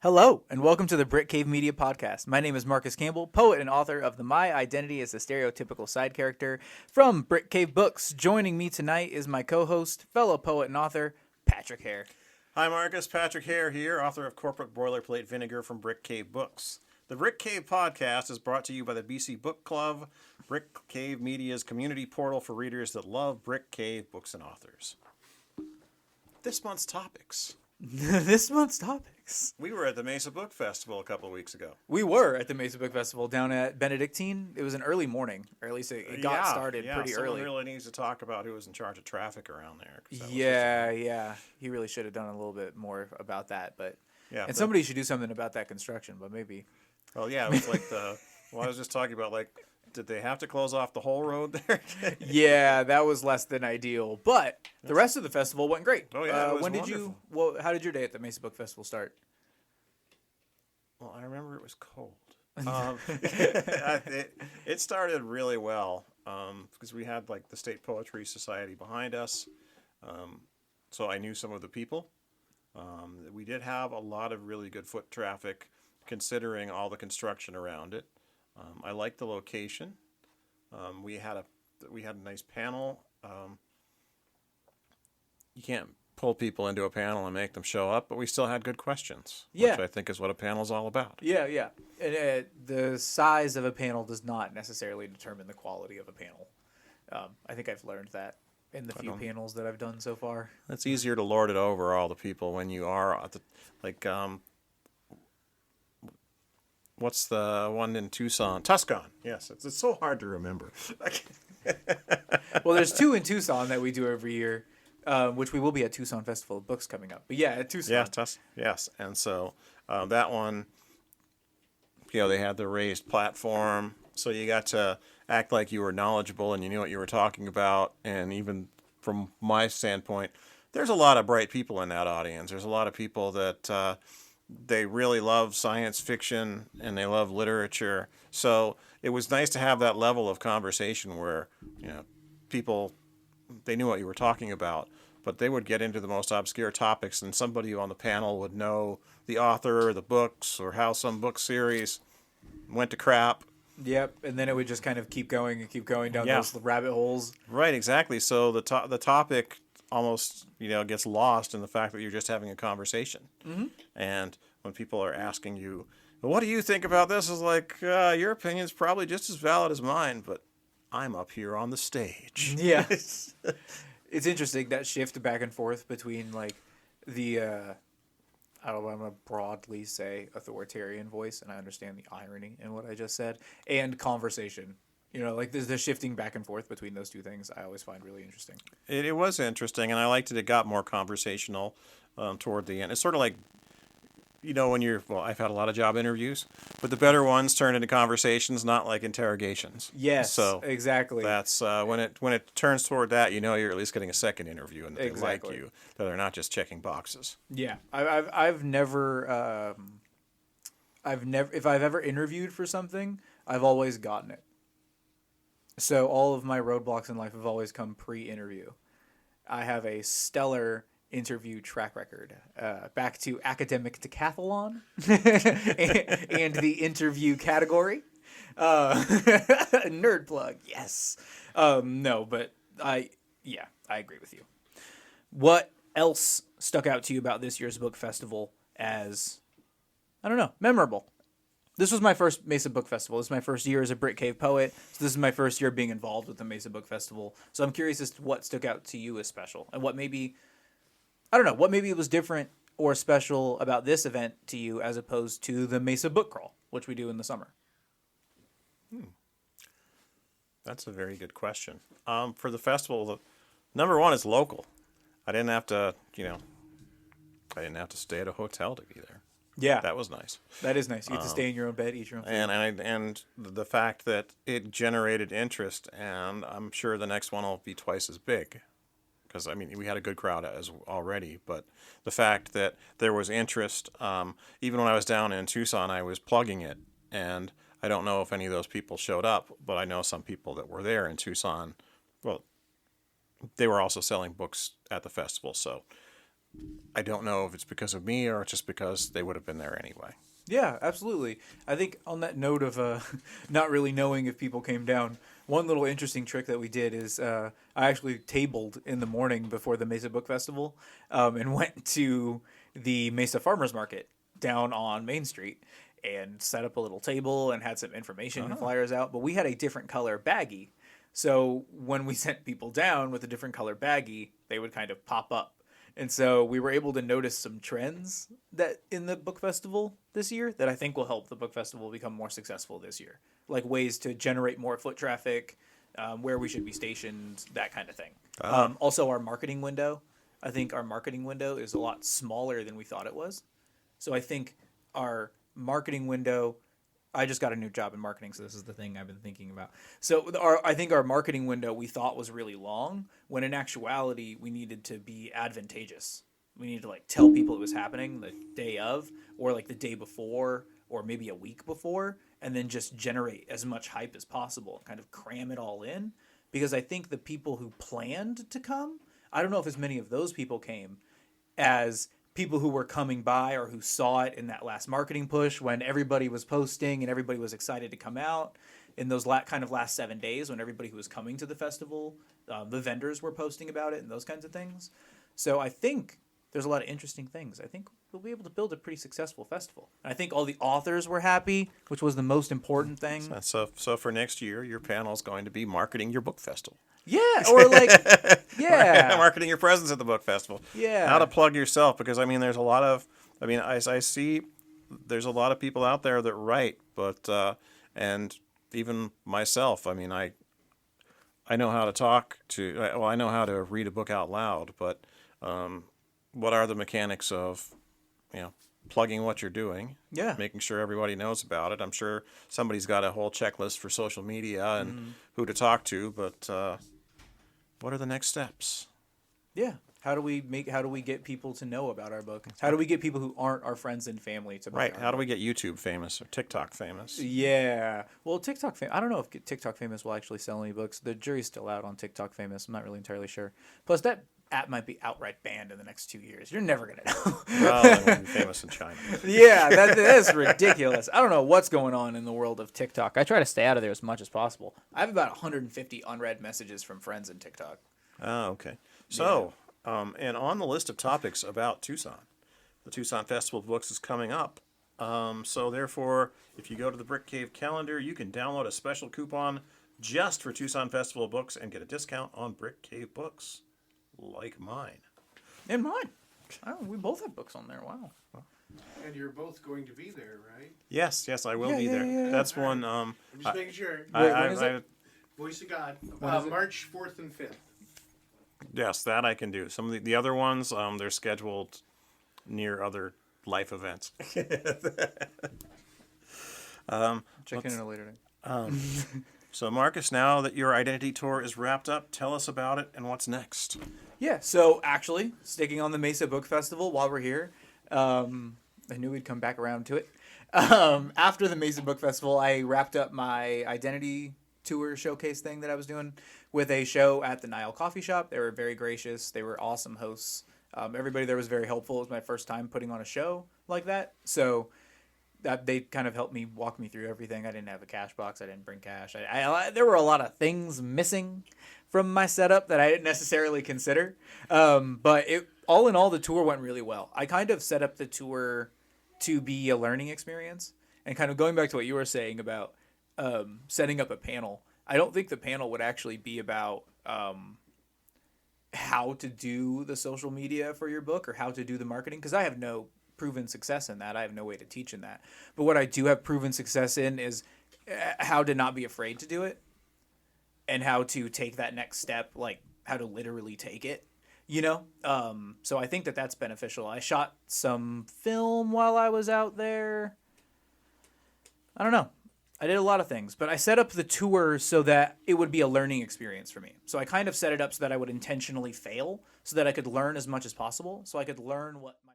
Hello, and welcome to the Brick Cave Media Podcast. My name is Marcus Campbell, poet and author of the My Identity as a Stereotypical Side Character from Brick Cave Books. Joining me tonight is my co-host, fellow poet and author, Patrick Hare. Hi Marcus, Patrick Hare here, author of Corporate Boilerplate Vinegar from Brick Cave Books. The Brick Cave Podcast is brought to you by the BC Book Club, Brick Cave Media's community portal for readers that love Brick Cave books and authors. This month's topics. We were at the Mesa Book Festival a couple of weeks ago. We were at the Mesa Book Festival down at Benedictine. It was an early morning, or at least it got started pretty someone early. really needs to talk about who was in charge of traffic around there. Yeah. He really should have done a little bit more about that, but somebody should do something about that construction, but maybe. Well, yeah, it was like I was just talking about, did they have to close off the whole road there? Yeah, that was less than ideal, but the rest of the festival went great. Oh yeah, it was wonderful. How did your day at the Mesa Book Festival start? Well, I remember it was cold. It started really well because we had the State Poetry Society behind us, so I knew some of the people. We did have a lot of really good foot traffic, considering all the construction around it. I liked the location. We had a nice panel. You can't pull people into a panel and make them show up, but we still had good questions, which I think is what a panel is all about. Yeah. And, the size of a panel does not necessarily determine the quality of a panel. I think I've learned that in the few panels that I've done so far. It's easier to lord it over all the people when you are at the, what's the one in Tucson? Tucson. Yes, it's so hard to remember. Well, there's two in Tucson that we do every year, which we will be at Tucson Festival of Books coming up. But yeah, at Tucson. Yeah, yes. And so that one, they had the raised platform, so you got to act like you were knowledgeable and you knew what you were talking about. And even from my standpoint, there's a lot of bright people in that audience. There's a lot of people that they really love science fiction and they love literature. So it was nice to have that level of conversation where, people, they knew what you were talking about, but they would get into the most obscure topics and somebody on the panel would know the author or the books or how some book series went to crap. Yep, and then it would just kind of keep going down those rabbit holes. Right, exactly. So the topic almost, gets lost in the fact that you're just having a conversation. Mm-hmm. And when people are asking you, well, what do you think about this? It's like, your opinion is probably just as valid as mine, but I'm up here on the stage. Yeah. It's interesting, that shift back and forth between, the, I don't want to broadly say authoritarian voice, and I understand the irony in what I just said, and conversation. There's the shifting back and forth between those two things I always find really interesting. It was interesting, and I liked it got more conversational toward the end. It's sort of like, I've had a lot of job interviews, but the better ones turn into conversations, not like interrogations. Yes, so exactly. That's when it turns toward that, you're at least getting a second interview, and that they like you, that they're not just checking boxes. Yeah, I've never, if I've ever interviewed for something, I've always gotten it. So all of my roadblocks in life have always come pre-interview. I have a stellar interview track record, back to academic decathlon and the interview category. Nerd plug, yes. No, but I agree with you. What else stuck out to you about this year's book festival as, memorable? This was my first Mesa Book Festival. This is my first year as a Brick Cave poet. So this is my first year being involved with the Mesa Book Festival. So I'm curious as to what stuck out to you as special, and what maybe it was different or special about this event to you as opposed to the Mesa Book Crawl, which we do in the summer. That's a very good question. For the festival, number one is local. I didn't have to stay at a hotel to be there. Yeah, that was nice. That is nice. You get to stay in your own bed, eat your own food. And the fact that it generated interest, and I'm sure the next one will be twice as big, because we had a good crowd already. But the fact that there was interest, even when I was down in Tucson, I was plugging it, and I don't know if any of those people showed up, but I know some people that were there in Tucson. Well, they were also selling books at the festival, so I don't know if it's because of me or just because they would have been there anyway. Yeah, absolutely. I think on that note of not really knowing if people came down, one little interesting trick that we did is I actually tabled in the morning before the Mesa Book Festival and went to the Mesa Farmers Market down on Main Street and set up a little table and had some information and flyers out. But we had a different color baggie. So when we sent people down with a different color baggie, they would kind of pop up. And so we were able to notice some trends that in the book festival this year that I think will help the book festival become more successful this year. Like ways to generate more foot traffic, where we should be stationed, that kind of thing. Also, our marketing window. I think our marketing window is a lot smaller than we thought it was. So I think our marketing window. I just got a new job in marketing, so this is the thing I've been thinking about. So I think our marketing window we thought was really long, when in actuality we needed to be advantageous. We needed to like tell people it was happening the day of, or like the day before, or maybe a week before, and then just generate as much hype as possible and kind of cram it all in. Because I think the people who planned to come, I don't know if as many of those people came as people who were coming by or who saw it in that last marketing push when everybody was posting and everybody was excited to come out in those kind of last 7 days when everybody who was coming to the festival, the vendors were posting about it and those kinds of things. So I think there's a lot of interesting things. I think we'll be able to build a pretty successful festival. And I think all the authors were happy, which was the most important thing. So for next year, your panel is going to be marketing your book festival. Yeah, or like, yeah. Marketing your presence at the book festival. Yeah. How to plug yourself, because, I mean, there's a lot of, I see there's a lot of people out there that write, but, and even myself, I mean, I know how to talk to, well, I know how to read a book out loud, but what are the mechanics of, plugging what you're doing? Yeah. Making sure everybody knows about it. I'm sure somebody's got a whole checklist for social media and who to talk to, but what are the next steps? Yeah. How do we get people to know about our book? How do we get people who aren't our friends and family to buy our How do book? we get YouTube famous or TikTok famous? Yeah. Well, I don't know if TikTok famous will actually sell any books. The jury's still out on TikTok famous. I'm not really entirely sure. Plus, that app might be outright banned in the next 2 years. You're never going to know. Well, I'm gonna be famous in China. Yeah, that's ridiculous. I don't know what's going on in the world of TikTok. I try to stay out of there as much as possible. I have about 150 unread messages from friends in TikTok. Oh, okay. So, and on the list of topics about Tucson, the Tucson Festival of Books is coming up. So therefore, if you go to the Brick Cave calendar, you can download a special coupon just for Tucson Festival of Books and get a discount on Brick Cave books, like mine. And mine. Oh, we both have books on there. Wow. And you're both going to be there, right? Yes, I will be there. Yeah. That's All right. one. I'm just making sure. when is it? Voice of God. When is it? March 4th and 5th. Yes, that I can do. Some of the other ones, they're scheduled near other life events. Check in later day. So, Marcus, now that your identity tour is wrapped up, tell us about it and what's next. Yeah, so actually, sticking on the Mesa Book Festival while we're here, I knew we'd come back around to it. After the Mesa Book Festival, I wrapped up my identity tour showcase thing that I was doing with a show at the Nile Coffee Shop. They were very gracious. They were awesome hosts. Everybody there was very helpful. It was my first time putting on a show like that. So they kind of helped me walk me through everything. I didn't have a cash box. I didn't bring cash. There were a lot of things missing from my setup that I didn't necessarily consider. But all in all, the tour went really well. I kind of set up the tour to be a learning experience. And kind of going back to what you were saying about setting up a panel, I don't think the panel would actually be about how to do the social media for your book or how to do the marketing, because I have no proven success in that. I have no way to teach in that. But what I do have proven success in is how to not be afraid to do it and how to take that next step, like how to literally take it, So I think that that's beneficial. I shot some film while I was out there. I don't know. I did a lot of things, but I set up the tour so that it would be a learning experience for me. So I kind of set it up so that I would intentionally fail so that I could learn as much as possible. So I could learn what my